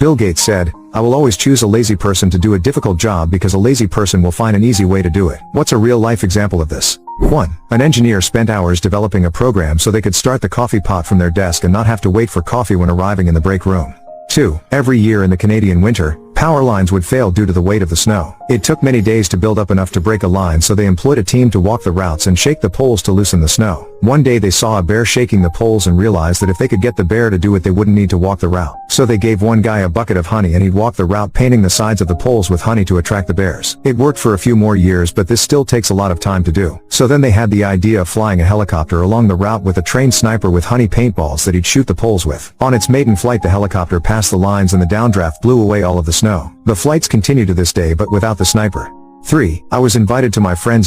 Bill Gates said, "I will always choose a lazy person to do a difficult job because a lazy person will find an easy way to do it." What's a real-life example of this? 1. An engineer spent hours developing a program so they could start the coffee pot from their desk and not have to wait for coffee when arriving in the break room. 2. Every year in the Canadian winter, power lines would fail due to the weight of the snow. It took many days to build up enough to break a line, so they employed a team to walk the routes and shake the poles to loosen the snow. One day they saw a bear shaking the poles and realized that if they could get the bear to do it, they wouldn't need to walk the route. So they gave one guy a bucket of honey and he'd walk the route painting the sides of the poles with honey to attract the bears. It worked for a few more years, but this still takes a lot of time to do. So then they had the idea of flying a helicopter along the route with a trained sniper with honey paintballs that he'd shoot the poles with. On its maiden flight, the helicopter passed the lines and the downdraft blew away all of the snow. The flights continue to this day, but without the sniper. 3. I was invited to my friend's